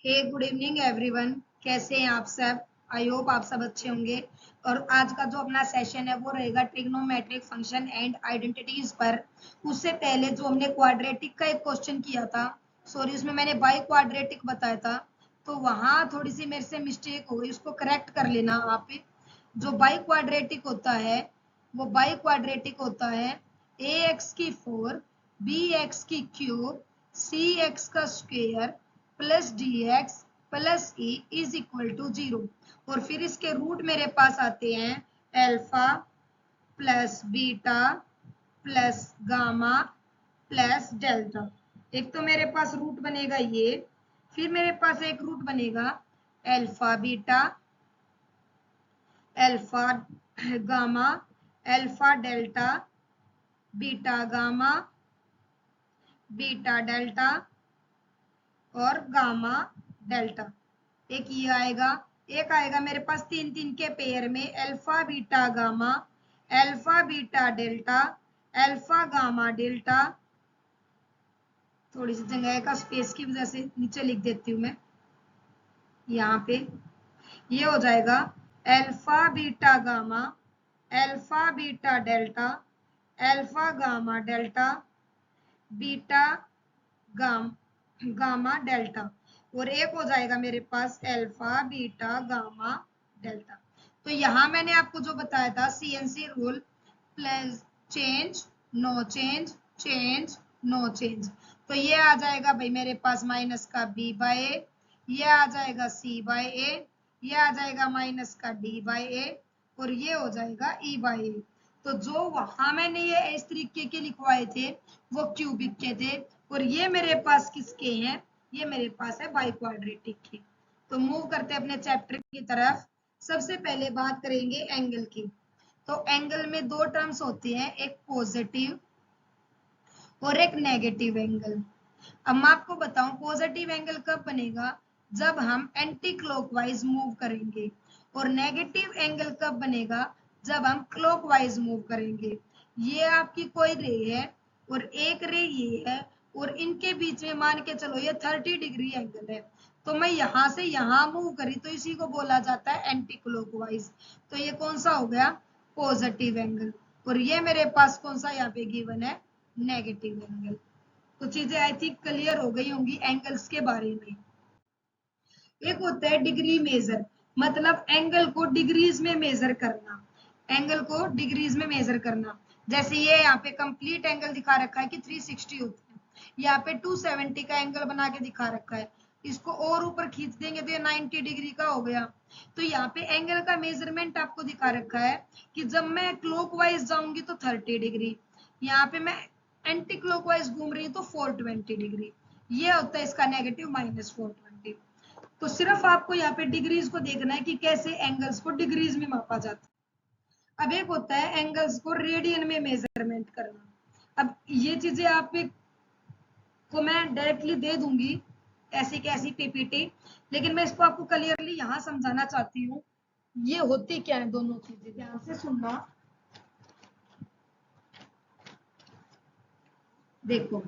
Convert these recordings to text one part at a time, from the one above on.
हे good evening everyone. कैसे हैं आप सब? आई होप आप सब अच्छे होंगे। और आज का जो अपना सेशन है वो रहेगा ट्रिग्नोमेट्रिक फंक्शन एंड आइडेंटिटीज पर। उससे पहले जो हमने क्वाड्रेटिक का एक क्वेश्चन किया था, सॉरी उसमें मैंने बाई क्वाड्रेटिक बताया था, तो वहां थोड़ी सी मेरे से मिस्टेक हो गई, उसको करेक्ट कर लेना आप। जो बाई क्वाड्रेटिक होता है वो बाई क्वाड्रेटिक होता है ए एक्स की 4 बी एक्स की क्यूब सी एक्स का square plus D x plus E is equal to 0। और फिर इसके रूट मेरे पास आते हैं alpha plus beta plus gamma plus delta. एक तो मेरे पास रूट बनेगा ये, फिर मेरे पास एक रूट बनेगा alpha beta alpha gamma alpha delta beta gamma beta delta और गामा डेल्टा। एक ये आएगा, एक आएगा मेरे पास तीन तीन के पेयर में alpha beta gamma alpha beta delta alpha gamma delta. थोड़ी सी जगह का स्पेस की वजह से नीचे लिख देती हूँ मैं यहाँ पे। ये हो जाएगा alpha beta gamma alpha beta delta alpha gamma delta beta gamma delta. और एक हो जाएगा मेरे पास अल्फा बीटा गामा डेल्टा। तो यहां मैंने आपको जो बताया था CNC rule, plus change no change change no change. तो ये आ जाएगा भाई मेरे पास माइनस का बी बाय ए, ये आ जाएगा सी बाय ए, ये आ जाएगा माइनस का डी बाय ए और ये हो जाएगा ई बाय ए। तो जो वहां मैंने ये इस तरीके के लिखवाए थे वो क्यूबिक के थे, और ये मेरे पास किसके हैं? ये मेरे पास है बाई क्वाड्रेटिक के। तो मूव करते हैं अपने चैप्टर की तरफ। सबसे पहले बात करेंगे एंगल की। तो एंगल में दो टर्म्स होती हैं, एक पॉजिटिव और एक नेगेटिव एंगल। अब मैं आपको बताऊं पॉजिटिव एंगल कब बनेगा? जब हम एंटी क्लॉकवाइज मूव करेंगे। और नेगेटिव एंगल कब बनेगा? जब हम क्लॉकवाइज मूव करेंगे। ये आपकी कोई रे है और एक रे ये है, और इनके बीच में मान के चलो ये 30 डिग्री एंगल है। तो मैं यहां से यहां मूव करी तो इसी को बोला जाता है एंटी क्लॉकवाइज। तो ये कौन सा हो गया? Positive angle. और ये मेरे पास कौन सा यहाँ पे गिवन है? Negative angle. तो चीजें आई थिंक क्लियर हो गई होंगी एंगल्स के बारे में। एक होता है डिग्री मेजर, मतलब एंगल को डिग्रीज में मेजर करना। एंगल को डिग्रीज में मेजर करना। जैसे ये यहाँ पे कंप्लीट एंगल दिखा रखा है कि 360 होता है, यहाँ पे 270 का एंगल बना के दिखा रखा है। इसको और ऊपर खींच देंगे तो ये 90 डिग्री का हो गया। तो यहाँ पे एंगल का मेजरमेंट आपको दिखा रखा है कि जब मैं क्लॉकवाइज जाऊंगी तो 30 डिग्री, यहाँ पे मैं एंटी क्लॉकवाइज घूम रही हूँ तो 420 डिग्री। ये होता है इसका नेगेटिव -420। तो सिर्फ आपको यहाँ पे डिग्रीज को देखना है कि कैसे एंगल्स को डिग्रीज में मापा जाता है। अब एक होता है एंगल्स को रेडियन में मेजरमेंट करना। अब ये चीजें आप को मैं डायरेक्टली दे दूंगी ऐसी कैसी पीपीटी, लेकिन मैं इसको आपको क्लियरली यहाँ समझाना चाहती हूँ। ये होती क्या है दोनों चीजें, ध्यान से सुनना। देखो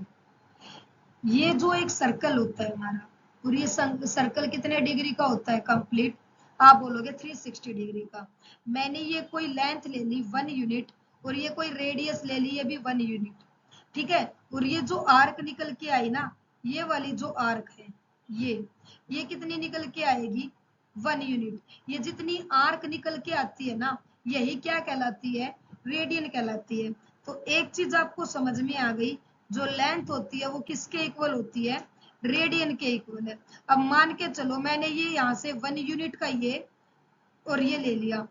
ये जो एक सर्कल होता है हमारा, और ये सर्कल कितने डिग्री का होता है कंप्लीट? आप बोलोगे 360 डिग्री का। मैंने ये कोई लेंथ ले ली 1 यूनिट, और ये कोई रेडियस ले ली ये भी 1 यूनिट, ठीक है। और ये जो आर्क निकल के आई ना, ये वाली जो आर्क है ये कितनी निकल के आएगी? 1 यूनिट। ये जितनी आर्क निकल के आती है ना, यही क्या कहलाती है? रेडियन कहलाती है। तो एक चीज आपको समझ में आ गई, जो लेंथ होती है वो किसके इक्वल होती है? रेडियन के इक्वल है। अब मान के चलो मैंने ये यहाँ से 1 यूनिट का ये और ये ले लिया,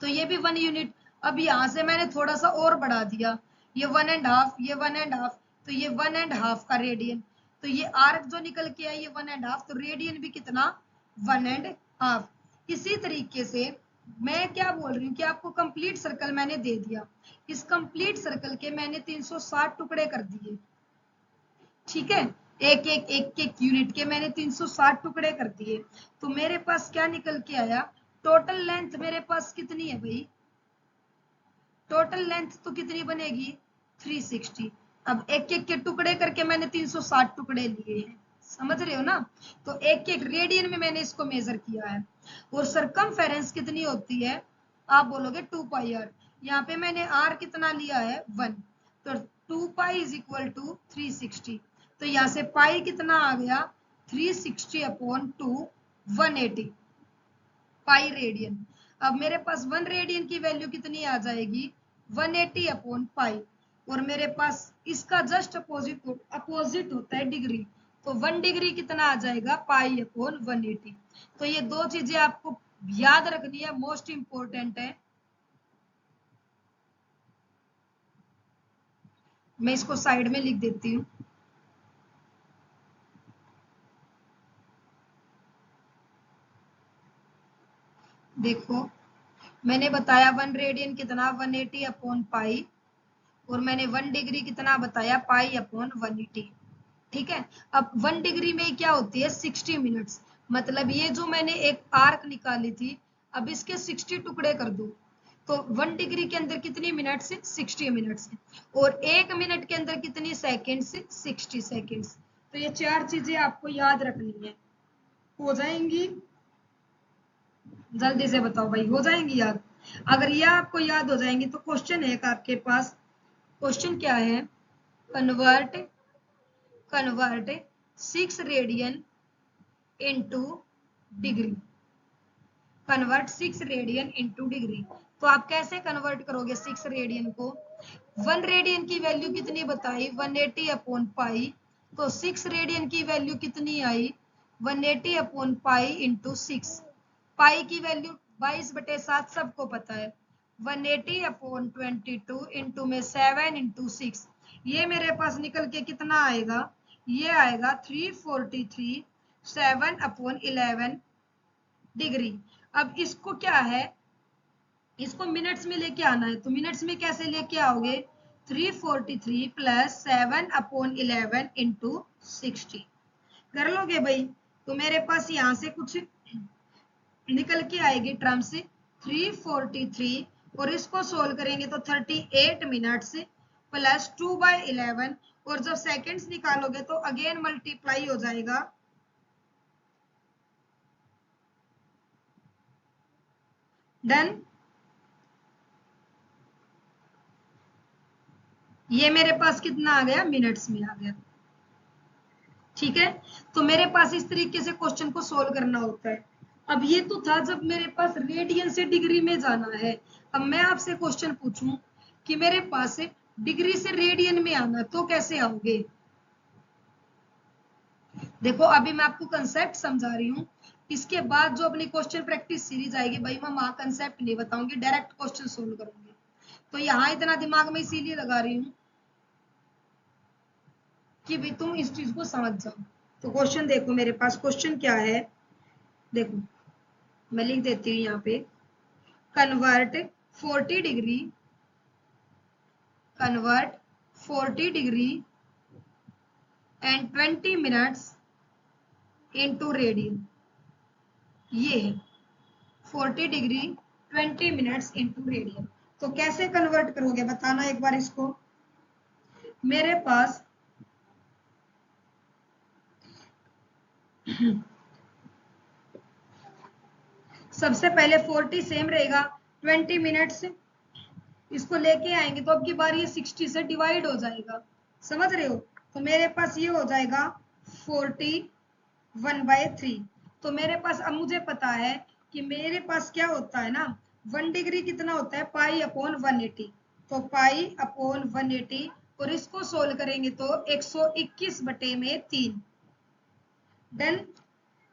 तो ये भी 1 यूनिट। अब यहाँ से मैंने थोड़ा सा और बढ़ा दिया, ये 1.5 ये 1.5, तो ये 1.5 का रेडियन। तो ये आर्क जो निकल के आई ये 1.5, तो रेडियन भी कितना? 1.5। इसी तरीके से मैं क्या बोल रही हूँ कि आपको कंप्लीट सर्कल मैंने दे दिया, इस कंप्लीट सर्कल के मैंने 360 टुकड़े कर दिए, ठीक है। एक एक एक एक यूनिट के मैंने 360 टुकड़े कर दिए। तो मेरे पास क्या निकल के आया? टोटल लेंथ मेरे पास कितनी है भाई? टोटल लेंथ तो कितनी बनेगी? 360। अब एक एक के टुकड़े करके मैंने 360 टुकड़े लिए हैं, समझ रहे हो ना। तो एक एक रेडियन में मैंने इसको मेजर किया है। और सरकमफेरेंस कितनी होती है, आप बोलोगे 2 पाई आर। यहाँ पे मैंने आर कितना लिया है 1, तो 2 पाई इज इक्वल टू 360। तो यहाँ से पाई कितना आ गया 360 अपॉन 2 180 पाई रेडियन। अब मेरे पास 1 रेडियन की वैल्यू कितनी आ जाएगी 180 अपॉन पाई। और मेरे पास इसका जस्ट अपोजिट होता है डिग्री, तो 1 डिग्री कितना आ जाएगा पाई अपॉन 180। तो ये दो चीजें आपको याद रखनी है, मोस्ट इंपॉर्टेंट है। मैं इसको साइड में लिख देती हूँ। देखो मैंने बताया 1 रेडियन कितना 180 अपॉन पाई, और मैंने 1 डिग्री कितना बताया पाई अपॉन 180। ठीक है। अब 1 डिग्री में क्या होती है 60 मिनट्स। मतलब ये जो मैंने एक आर्क निकाली थी, अब इसके 60 टुकड़े कर दो, तो 1 डिग्री के अंदर कितनी मिनट्स है 60 मिनट्स है। और 1 मिनट के अंदर कितनी सेकेंड्स 60 सेकेंड्स। तो ये चार चीजें आपको याद रखनी है। हो जाएंगी, जल्दी से बताओ भाई, हो जाएंगी याद। अगर ये आपको याद हो जाएंगी तो क्वेश्चन है आपके पास। क्वेश्चन क्या है, convert 6 radian into degree. Convert 6 radian into degree. तो आप कैसे कन्वर्ट करोगे 6 रेडियन को। 1 रेडियन की वैल्यू कितनी बताई 180 अपॉन पाई, तो 6 रेडियन की वैल्यू कितनी आई 180 अपॉन पाई इंटू 6। पाई की वैल्यू 22/7 सबको पता है। 180 अपॉन 22 इंटू में 7 इंटू 6, ये मेरे पास निकल के कितना आएगा, ये आएगा 343 7 अपॉन 11 डिग्री। अब इसको क्या है, इसको मिनट्स में लेके आना है, तो मिनट्स में कैसे लेके आओगे 343 प्लस 7 अपॉन 11 इंटू 60 कर लोगे भाई। तो मेरे पास यहां से कुछ निकल के आएगी टर्म से 343, और इसको सोल्व करेंगे तो 38 मिनट्स प्लस 2/11, और जब सेकेंड्स निकालोगे तो अगेन मल्टीप्लाई हो जाएगा। डन। ये मेरे पास कितना आ गया मिनट्स में आ गया। ठीक है। तो मेरे पास इस तरीके से क्वेश्चन को सोल्व करना होता है। अब ये तो था जब मेरे पास रेडियन से डिग्री में जाना है। अब मैं आपसे क्वेश्चन पूछूं कि मेरे पास डिग्री से रेडियन में आना, तो कैसे आओगे। देखो अभी मैं आपको कंसेप्ट समझा रही हूँ, इसके बाद जो अपनी क्वेश्चन प्रैक्टिस सीरीज आएगी भाई मैं वहां कंसेप्ट नहीं बताऊंगी, डायरेक्ट क्वेश्चन सोल्व करूंगी। तो यहाँ इतना दिमाग में इसीलिए लगा रही हूँ कि भाई तुम इस चीज को समझ जाओ। तो क्वेश्चन देखो मेरे पास क्वेश्चन क्या है, देखो मैं लिख देती हूँ यहाँ पे, convert 40 degree, convert 40 degree and 20 minutes into radian. ये है 40 डिग्री 20 मिनट्स इनटू रेडियन। तो कैसे कन्वर्ट करोगे बताना एक बार इसको। मेरे पास सबसे पहले 40 सेम रहेगा, 20 मिनट्स इसको लेके आएंगे तो अब की बार ये 60 से डिवाइड हो जाएगा, समझ रहे हो। तो मेरे पास ये हो जाएगा 41/3। तो मेरे पास अब मुझे पता है कि मेरे पास क्या होता है ना 1 डिग्री कितना होता है पाई अपॉन 180, तो पाई अपॉन 180, और इसको सोल्व करेंगे तो 121/3। डन।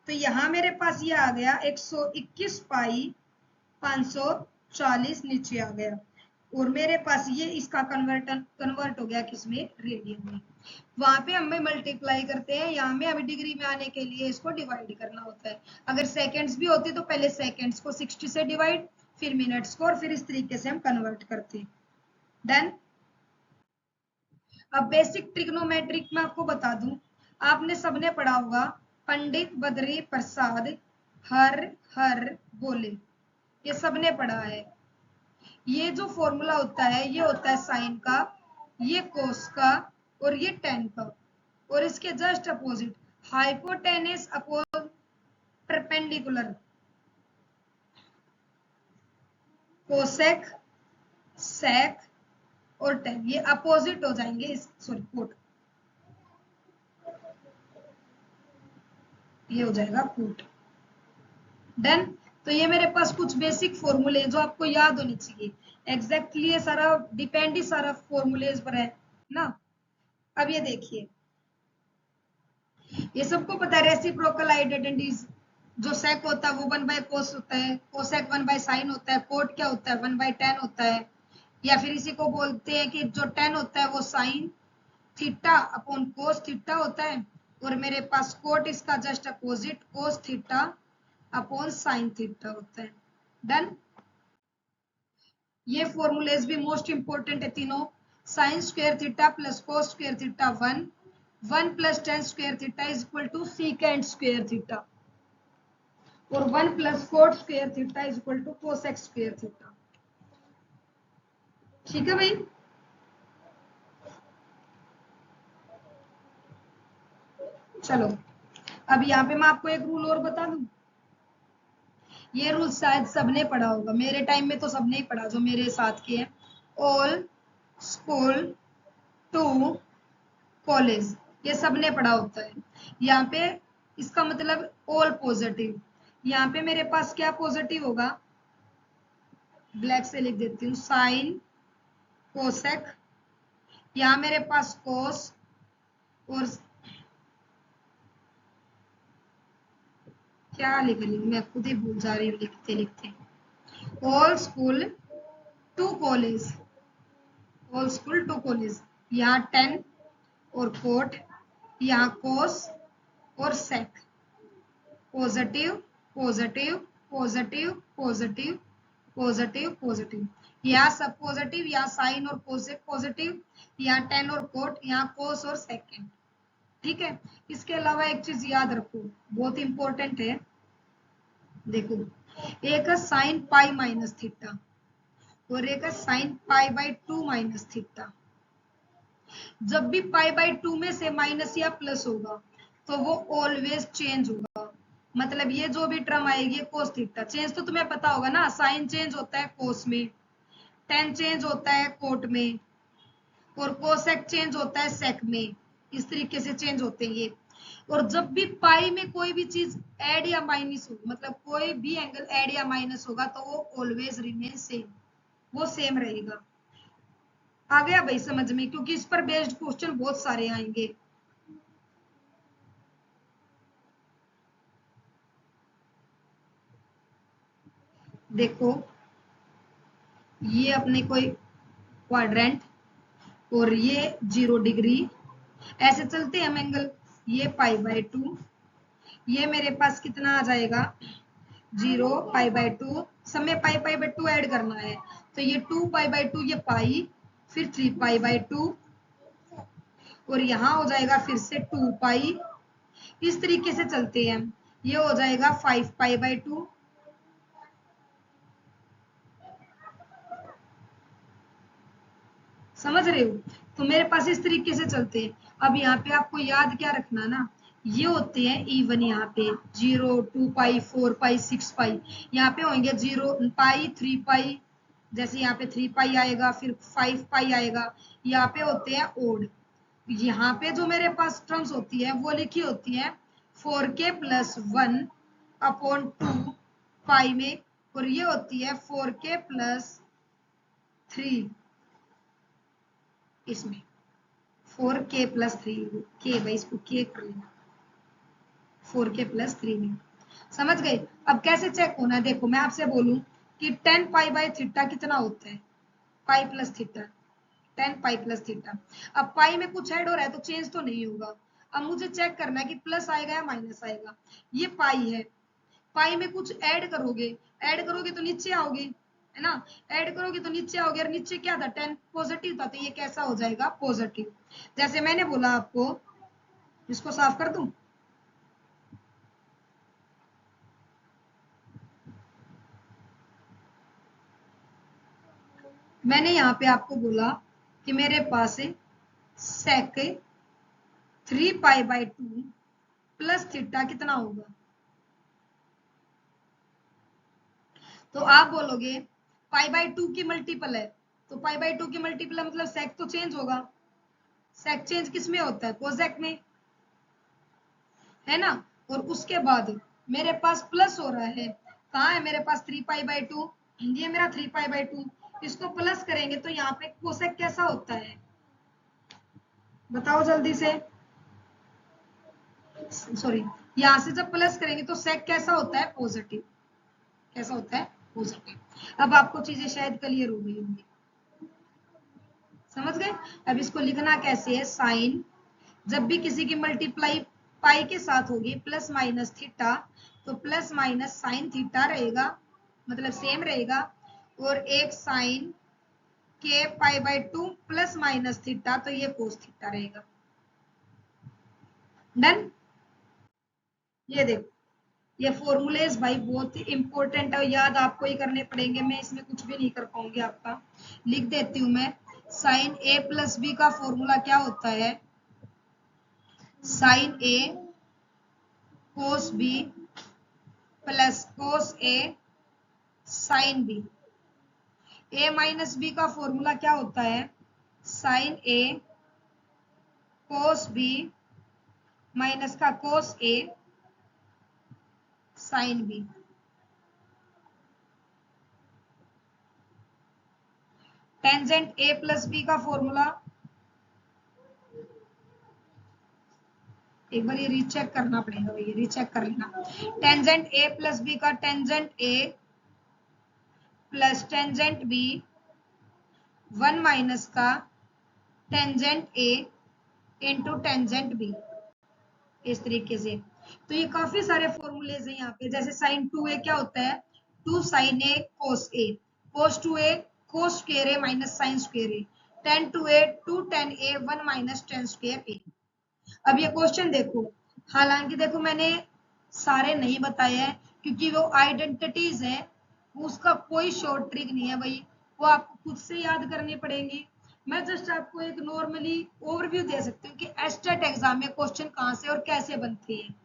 तो यहाँ मेरे पास ये आ गया 121 पाई 540 नीचे आ गया, और मेरे पास ये इसका कन्वर्ट हो गया किसमें रेडियन में। वहां पे हमें मल्टीप्लाई करते हैं, यहाँ में हमें डिग्री में आने के लिए इसको डिवाइड करना होता है। अगर सेकंड्स भी होती तो पहले सेकंड्स को 60 से डिवाइड, फिर मिनट्स को, और फिर इस तरीके से हम कन्वर्ट करते हैं। डन। अब बेसिक ट्रिग्नोमेट्रिक में आपको बता दूं, आपने सबने पढ़ा होगा पंडित बद्री प्रसाद हर हर बोले, ये सबने पढ़ा है। ये जो फॉर्मूला होता है ये होता है साइन का, ये कोस का, और ये टेन का, और इसके just opposite hypotenuse upon perpendicular, cosec, sec और टेन ये अपोजिट हो जाएंगे इस, सॉरी कोट, ये हो जाएगा कोट। डन। तो ये मेरे पास कुछ बेसिक फॉर्मूले जो आपको याद होने चाहिए। एग्जैक्टली ये सारा डिपेंड ही सारा फॉर्मूलेज पर है ना। अब ये देखिए, ये सबको पता है रेसिप्रोकल आइडेंटिटीज, जो सेक होता है वो 1/cos होता है, कोसेक 1/sin होता है, कोट क्या होता है 1/tan होता है, या फिर इसी को बोलते हैं कि जो tan होता है वो sin theta upon cos theta होता है, और मेरे पास कोट इसका just opposite cos theta upon sine theta होता है। डन। ये फॉर्मूलेज भी मोस्ट इंपोर्टेंट है तीनों। Sine square theta plus cos square theta 1 plus tan square theta is equal to secant square theta, और 1 plus cot square theta is equal to cosec square theta. ठीक है भाई। चलो अब यहाँ पे मैं आपको एक रूल और बता दूं। ये रूल शायद सबने पढ़ा होगा, मेरे टाइम में तो सबने ही पढ़ा जो मेरे साथ के हैं। ऑल स्कूल टू कॉलेज, ये सबने पढ़ा होता है। यहाँ पे इसका मतलब ऑल पॉजिटिव, यहाँ पे मेरे पास क्या पॉजिटिव होगा, ब्लैक से लिख देती हूँ, साइन कोसेक, यहाँ मेरे पास कोस, और क्या लिख रही हूँ मैं खुद ही भूल जा रही हूँ लिखते लिखते। All school to college, all school to college, यहाँ 10 और कोट, यहाँ कोस और sec, positive positive positive positive positive positive, यहाँ सब पॉजिटिव, यहाँ साइन और कोसेक पॉजिटिव, यहाँ 10 और कोट, यहाँ कोस और सेकेंड। ठीक है। इसके अलावा एक चीज याद रखो, बहुत इंपॉर्टेंट है। देखो, एक है साइन पाई माइनस थीटा और एक है sine pi by 2 minus theta. जब भी पाई बाई 2 में से माइनस या प्लस होगा तो वो ऑलवेज चेंज होगा। मतलब ये जो भी टर्म आएगी कोस थीटा, चेंज तो तुम्हें पता होगा ना, साइन चेंज होता है कोस में, टेन चेंज होता है कोट में, और कोसेक चेंज होता है सेक में। इस तरीके से चेंज होते हैं ये। और जब भी पाई में कोई भी चीज ऐड या माइनस हो, मतलब कोई भी एंगल ऐड या माइनस होगा तो वो ऑलवेज रिमेन सेम, वो सेम रहेगा। आ गया भाई समझ में, क्योंकि इस पर बेस्ड क्वेश्चन बहुत सारे आएंगे। देखो ये अपने कोई क्वाड्रेंट और ये 0 डिग्री, ऐसे चलते हैं हम एंगल, ये पाई बाय 2, ये मेरे पास कितना आ जाएगा 0 पाई बाय 2, समय पाई पाई बाय 2 ऐड करना है, तो ये 2 पाई बाय 2, ये पाई, फिर 3 पाई बाय 2, और यहाँ हो जाएगा फिर से 2 पाई। इस तरीके से चलते हैं, ये हो जाएगा 5 पाई बाय 2, समझ रहे हो। तो मेरे पास इस तरीके से चलते हैं। अब यहाँ पे आपको याद क्या रखना ना, ये होते हैं इवन, यहाँ पे 0 2 पाई 4 पाई 6 पाई, यहाँ पे होंगे 0 पाई 3 पाई, जैसे यहाँ पे 3 पाई आएगा, फिर 5 पाई आएगा। यहाँ पे होते हैं ओड। यहाँ पे जो मेरे पास टर्म्स होती है वो लिखी होती है 4k प्लस 1 अपॉन 2 पाई में, और ये होती है 4k प्लस 3 इसमें, 4k प्लस 3 के, भाई इसको के कर लेना, 4k प्लस 3 में। समझ गए। अब कैसे चेक होना है, देखो मैं आपसे बोलूं कि 10 पाई बाय थीटा कितना होता है, pi plus theta, 10 pi plus theta. अब पाई में कुछ ऐड हो रहा है तो चेंज तो नहीं होगा। अब मुझे चेक करना है कि प्लस आएगा या माइनस आएगा। ये पाई है, पाई में कुछ ऐड करोगे, ऐड करोगे तो नीचे आओगे, है ना, ऐड करोगे तो नीचे आओगे, और नीचे क्या था 10 पॉजिटिव था, तो ये कैसा हो जाएगा पॉजिटिव। जैसे मैंने बोला आपको, इसको साफ कर दूं, मैंने यहाँ पे आपको बोला कि मेरे पास सेक 3 पाई बाय 2 प्लस थीटा कितना होगा? तो आप बोलोगे पाई बाय 2 की मल्टीपल है, तो पाई बाय 2 की मल्टीपल है मतलब सेक तो चेंज होगा। सेक चेंज किस में होता है? कोसेक में, है ना। और उसके बाद मेरे पास प्लस हो रहा है, कहाँ है मेरे पास 3 पाई बाय 2, ये मेरा 3 पाई बाय 2, इसको प्लस करेंगे तो यहाँ पे कोसेक कैसा होता है बताओ जल्दी से। सॉरी, यहाँ से जब प्लस करेंगे तो सेक कैसा होता है? पॉजिटिव। कैसा होता है? पॉजिटिव। अब आपको चीजें शायद क्लियर हो गई होंगी, समझ गए। अब इसको लिखना कैसे है? साइन, जब भी किसी की मल्टीप्लाई पाई के साथ होगी प्लस माइनस थीटा, तो प्लस माइनस साइन थीटा रहेगा, मतलब सेम रहेगा। और एक साइन के pi by 2 plus minus theta, तो ये कोस थीटा रहेगा। डन। ये देखो, ये फॉर्मूलेज भाई बहुत ही इंपॉर्टेंट है, याद आपको ही करने पड़ेंगे, मैं इसमें कुछ भी नहीं कर पाऊंगी आपका। लिख देती हूं मैं, साइन ए प्लस बी का फॉर्मूला क्या होता है? Sine A cos B plus cos A sine B. A minus B का फॉर्मूला क्या होता है? Sine A cos B minus का cos A sine B. Tangent A plus B का फॉर्मूला, एक बार ये रीचेक करना पड़ेगा भैया, रीचेक कर लेना। टेंजेंट ए प्लस बी का tangent A plus tangent B 1 minus का tangent A into tangent B, इस तरीके से। तो ये काफी सारे फॉर्मूलेज हैं यहाँ पे, जैसे साइन 2a क्या होता है? 2 sign A cos A, cos 2a cos square A minus sine square A, ten 2a 2 ten A 1 minus ten square ए। अब ये क्वेश्चन देखो, हालांकि देखो मैंने सारे नहीं बताए हैं क्योंकि वो आइडेंटिटीज है, उसका कोई शॉर्ट ट्रिक नहीं है भाई, वो आपको खुद से याद करनी पड़ेगी। मैं जस्ट आपको एक नॉर्मली ओवरव्यू दे सकती हूँ कि एस्टेट एग्जाम में क्वेश्चन कहाँ से और कैसे बनते हैं।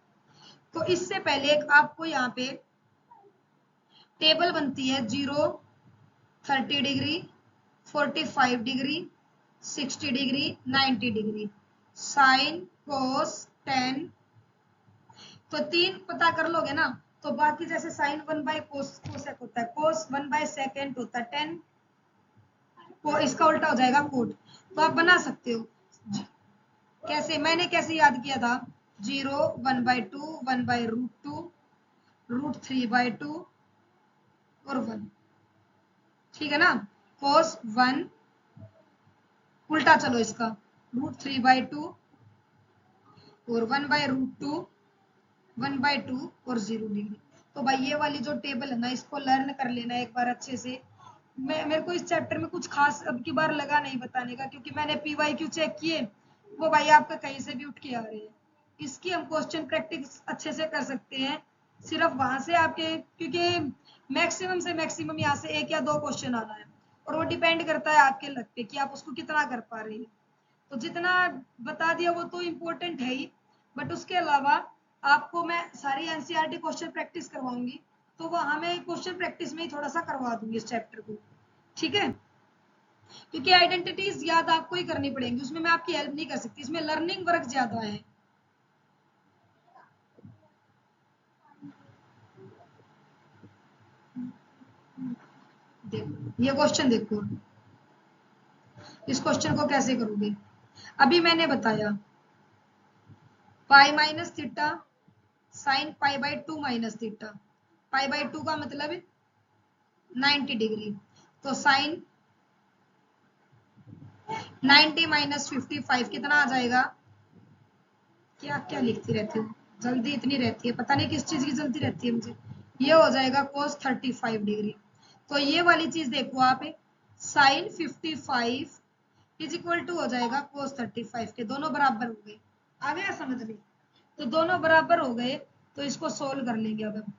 तो इससे पहले एक आपको यहाँ पे टेबल बनती है, 0 30 degree 45 degree 60 degree 90 degree, sine cos ten, तो 3 पता कर लोगे ना, तो बाकी जैसे साइन 1 बाय कोसेक होता है, कोस 1 बाय सेकेंड होता है 10, को इसका उल्टा हो जाएगा कोट। तो आप बना सकते हो। कैसे? मैंने कैसे याद किया था? 0 1 by 2 1 by root 2 root 3 by 2 और 1, ठीक है ना। कोस 1, उल्टा चलो इसका, रूट 3 बाय 2 और 1 बाय रूट 2 1 बाय 2 और 0 डिग्री। तो भाई ये वाली जो टेबल है ना, इसको लर्न कर लेना एक बार अच्छे से। मेरे को इस चैप्टर में कुछ खास अब की बार लगा नहीं बताने का, क्योंकि मैंने पीवाईक्यू चेक किए, वो भाई आपका कहीं से भी उठ के आ रहे हैं। इसकी हम क्वेश्चन प्रैक्टिस अच्छे से कर सकते हैं सिर्फ वहां से आपके, क्योंकि मैक्सिमम से मैक्सिमम यहाँ से 1 या 2 क्वेश्चन आना है, और वो डिपेंड करता है आपके लक पे कि आप उसको कितना कर पा रहे हैं। तो जितना बता दिया वो तो इम्पोर्टेंट है ही, बट उसके अलावा आपको मैं सारी एनसीईआरटी क्वेश्चन प्रैक्टिस करवाऊंगी, तो वहां मैं क्वेश्चन प्रैक्टिस में ही थोड़ा सा करवा दूंगी इस चैप्टर को, ठीक है। क्योंकि आइडेंटिटीज याद आपको ही करनी पड़ेंगी, उसमें मैं आपकी हेल्प नहीं कर सकती, इसमें लर्निंग वर्क ज्यादा है। देखो ये क्वेश्चन देखो, इस क्वेश्चन को कैसे करोगे? अभी मैंने बताया pi minus theta sine pi by 2 minus theta, pi by 2 का मतलब 90 डिग्री, तो साइन 90 माइनस 55 कितना आ जाएगा? क्या क्या लिखती रहती हूँ, जल्दी इतनी रहती है, पता नहीं किस चीज की जल्दी रहती है मुझे। ये हो जाएगा cos 35 डिग्री। तो ये वाली चीज देखो आप, साइन 55 इज इक्वल टू हो जाएगा cos 35 के, दोनों बराबर हो गए। आ गया समझ में? तो दोनों बराबर हो गए, तो इसको सोल्व कर लेंगे अब हम।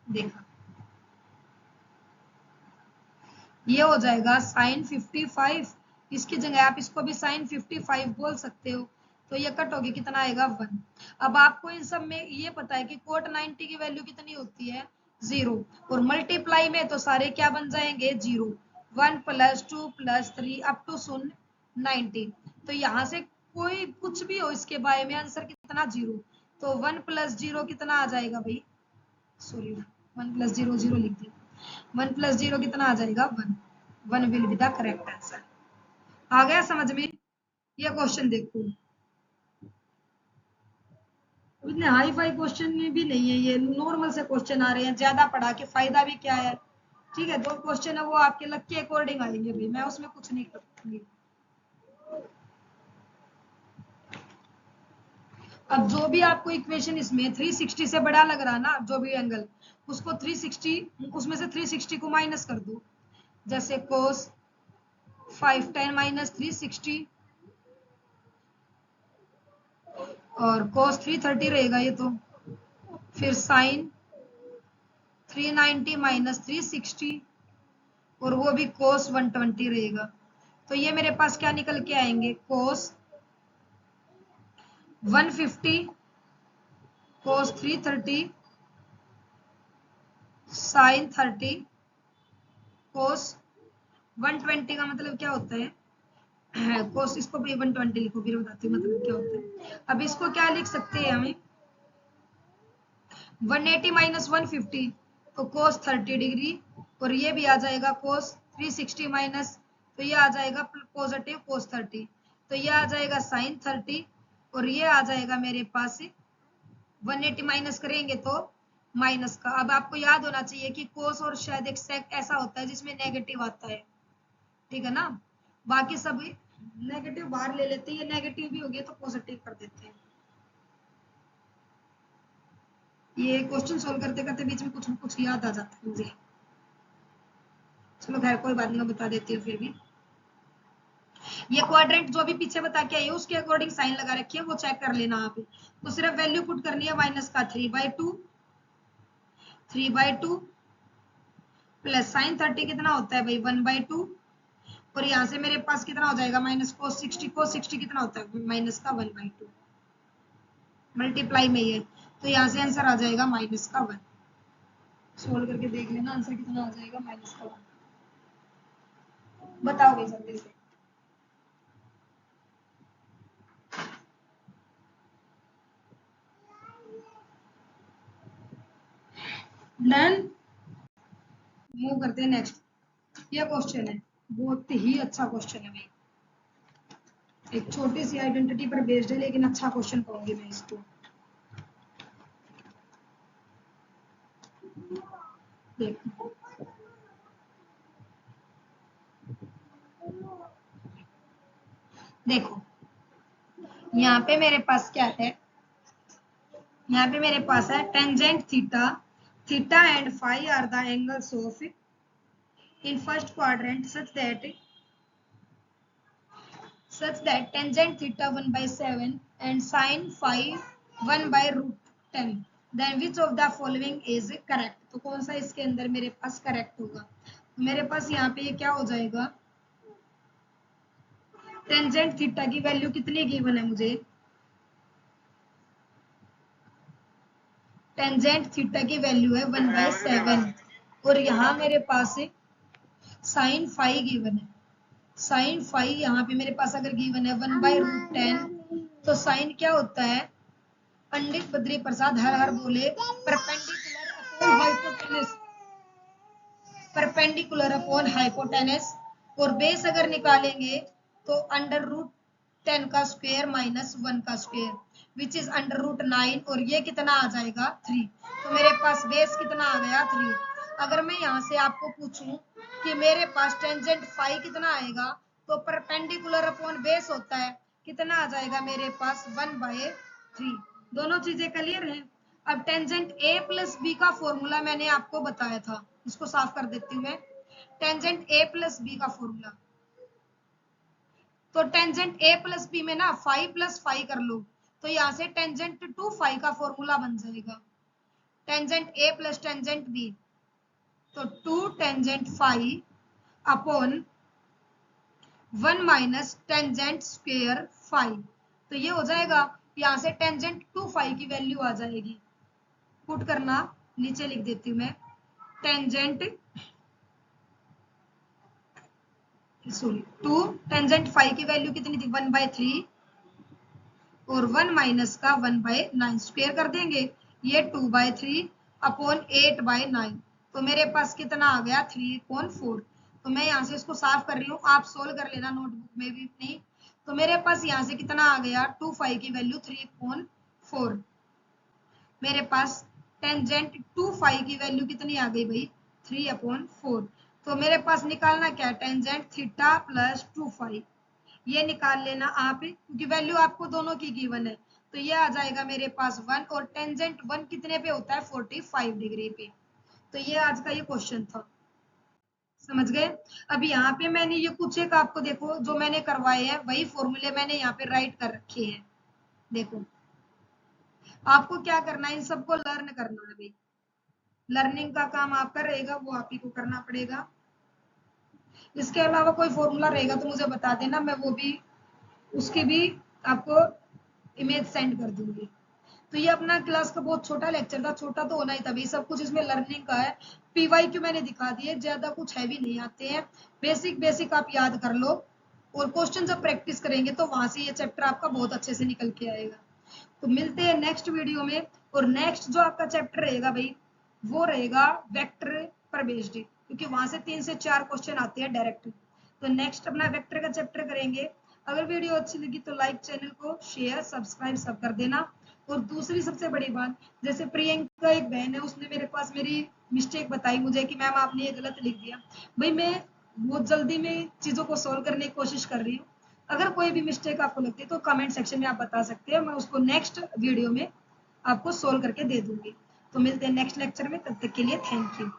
देखा, ये हो जाएगा साइन 55 इसकी जगह आप इसको भी sin 55 बोल सकते हो। तो ये कट होगी, कितना आएगा 1। अब आपको इन सब में ये पता है कि कोट 90 की वैल्यू कितनी होती है 0, और मल्टीप्लाई में तो सारे क्या बन जाएंगे 0। 1 + 2 + 3 अप टू 90। तो यहाँ से कोई कुछ भी हो इसके बारे में आंसर कितना 0। तो 1 + 0 कितना आ जाएगा भाई, सॉरी 1 + 0 0 लिख दिया। 1 + 0 कितना आ जाएगा 1। 1 will be the correct answer. आ गया समझ में? ये क्वेश्चन देखो, इतने हाई फाई क्वेश्चन में भी नहीं है, ये नॉर्मल से क्वेश्चन आ रहे हैं। ज्यादा पढ़ा के फायदा भी क्या है? ठीक है, जो क्वेश्चन है वो आपके लक के अकॉर्डिंग आएंगे भाई, मैं उसमें कुछ नहीं करूंगी। अब जो भी आपको इक्वेशन इसमें 360 से बड़ा लग रहा ना, जो भी एंगल, उसको 360, उसमें से 360 को माइनस कर दो। जैसे cos 5tan - 360 और cos 330 रहेगा ये तो। फिर sin 390 - 360 और वो भी cos 120 रहेगा। तो ये मेरे पास क्या निकल के आएंगे, cos 150, cos 330, sin 30, cos 120 का मतलब क्या होता है, cos, इसको भी 120 लिखो फिर बताती हूँ मतलब क्या होता है। अब इसको क्या लिख सकते हैं हमें, 180 - 150 तो cos 30 डिग्री, और ये भी आ जाएगा cos 360 माइनस, तो ये आ जाएगा पॉजिटिव cos 30, तो ये आ जाएगा sin 30, और ये आ जाएगा मेरे पास 180 माइनस करेंगे तो माइनस का। अब आपको याद होना चाहिए कि कोस और शायद एक सेक ऐसा होता है जिसमें नेगेटिव आता है, ठीक है ना। बाकी सब नेगेटिव बाहर ले लेते हैं, ये नेगेटिव भी हो गया तो पॉजिटिव कर देते हैं। ये क्वेश्चन सोल्व करते करते बीच में कुछ न कुछ याद आ जाता है मुझे। चलो खैर कोई बात नहीं, मैं बता देती हूँ फिर भी। ये क्वाड्रेंट जो भी पीछे बता के आई उसके अकॉर्डिंग साइन लगा रखी है, वो चेक कर लेना आप। तो सिर्फ वैल्यू पुट करनी है माइनस का 3/2 प्लस साइन 30 कितना होता है भाई 1/2, और यहाँ से मेरे पास कितना हो जाएगा माइनस cos 60। cos 60 कितना होता है माइनस का 1/2, मल्टीप्लाई में ही है, तो यहाँ से आंसर आ जाएगा माइनस का 1। सोल्व करके देख लेना आंसर कितना आ जाएगा माइनस का 1। बताओ भाई जल्दी से। डन, मूव करते हैं नेक्स्ट। ये क्वेश्चन है, बहुत ही अच्छा क्वेश्चन है भाई, एक छोटी सी आइडेंटिटी पर बेस्ड है लेकिन अच्छा क्वेश्चन कहूंगी मैं इसको। देखो देखो यहाँ पे मेरे पास क्या है, यहाँ पे मेरे पास है tangent theta, theta and phi are the angles of in first quadrant such that tangent theta 1/7 and sin phi 1/√10, then which of the following is correct। तो कौन सा इसके अंदर मेरे पास करेक्ट होगा, तो मेरे पास यहाँ पे ये क्या हो जाएगा, टेंजेंट थीटा की वैल्यू कितनी गिवन है मुझे, टेंजेंट थीटा की वैल्यू है 1/7, और यहाँ मेरे पास साइन फाई गिवन है। साइन फाई यहाँ पे मेरे पास अगर गिवन है 1/√10, तो साइन क्या होता है, पंडित बद्री प्रसाद हर हर बोले, परपेंडिकुलर अपॉन हाइपोटेनस, और बेस अगर निकालेंगे तो √10 का स्क्वायर माइनस 1 का स्क्वायर विच इज √9, और ये कितना आ जाएगा 3। तो मेरे पास बेस कितना आ गया 3। अगर मैं यहाँ से आपको पूछूं कि मेरे पास टेंजेंट फाई कितना आएगा, तो परपेंडिकुलर अपॉन बेस होता है, कितना आ जाएगा मेरे पास 1/3। दोनों चीजें क्लियर हैं। अब टेंजेंट ए प्लस बी का फॉर्मूला मैंने आपको बताया था, इसको साफ कर देती हूँ मैं। टेंजेंट ए प्लस बी का फॉर्मूला, तो टेंजेंट ए प्लस बी में ना फाई प्लस फाई कर लो, तो यहाँ से टेंजेंट टू फाई का फॉर्मूला बन जाएगा, tangent A plus tangent B, तो 2 tangent phi upon 1 minus tangent square five, तो ये हो जाएगा, यहाँ से टेंजेंट टू फाइव की वैल्यू आ जाएगी, पुट करना, नीचे लिख देती हूँ मैं, tangent sorry two tangent five की वैल्यू कितनी थी 1/3 और 1 माइनस का 1/9 स्क्वायर कर देंगे, ये 2/3 अपॉन 8/9, तो मेरे पास कितना आ गया 3/4। तो मैं यहाँ से इसको साफ कर रही हूँ, आप सोल्व कर लेना नोटबुक में भी नहीं। तो मेरे पास यहाँ से कितना आ गया 2/5 की वैल्यू 3/4, मेरे पास टेंजेंट 2/5 की वैल्यू कितनी आ गई भाई 3/4। तो मेरे पास निकालना क्या है टेंजेंट थीटा प्लस 2/5, ये निकाल लेना आप, क्योंकि वैल्यू आपको दोनों की गिवन है। तो ये आ जाएगा मेरे पास 1, और टेंजेंट 1 कितने पे होता है 45 डिग्री पे। तो ये आज का ये क्वेश्चन था, समझ गए। अब यहाँ पे मैंने ये कुछ एक आपको देखो जो मैंने करवाए हैं वही फॉर्मूले मैंने यहाँ पे राइट कर रखे हैं। देखो आपको क्या करना है, इन सबको लर्न करना है भाई, लर्निंग का काम आपका रहेगा, वो आप ही को करना पड़ेगा। इसके अलावा कोई फॉर्मूला रहेगा तो मुझे बता देना, मैं वो भी उसकी भी आपको इमेज सेंड कर दूंगी। तो ये अपना क्लास का बहुत छोटा लेक्चर था, छोटा तो होना ही था भाई, सब कुछ इसमें लर्निंग का है। पीवाईक्यू मैंने दिखा दिए, ज्यादा कुछ हैवी नहीं आते हैं, बेसिक बेसिक आप याद कर लो, और क्वेश्चन जब प्रैक्टिस करेंगे तो वहां से ये चैप्टर आपका बहुत अच्छे से निकल के आएगा। तो मिलते हैं नेक्स्ट वीडियो में, और नेक्स्ट जो आपका चैप्टर रहेगा भाई वो रहेगा वेक्टर पर बेस्ड, क्योंकि वहां से 3 से 4 क्वेश्चन आते हैं डायरेक्ट। तो नेक्स्ट अपना वेक्टर का चैप्टर करेंगे। अगर वीडियो अच्छी लगी तो लाइक, चैनल को शेयर, सब्सक्राइब सब कर देना। और दूसरी सबसे बड़ी बात, जैसे प्रियंका एक बहन है, उसने मेरे पास मेरी मिस्टेक बताई मुझे कि मैम आपने ये गलत लिख दिया। भाई मैं बहुत जल्दी में चीजों को सोल्व करने की कोशिश कर रही हूँ, अगर कोई भी मिस्टेक आपको लगती है तो कमेंट सेक्शन में आप बता सकते हैं, मैं उसको नेक्स्ट वीडियो में आपको सोल्व करके दे दूंगी। तो मिलते हैं नेक्स्ट लेक्चर में, तब तक के लिए थैंक यू।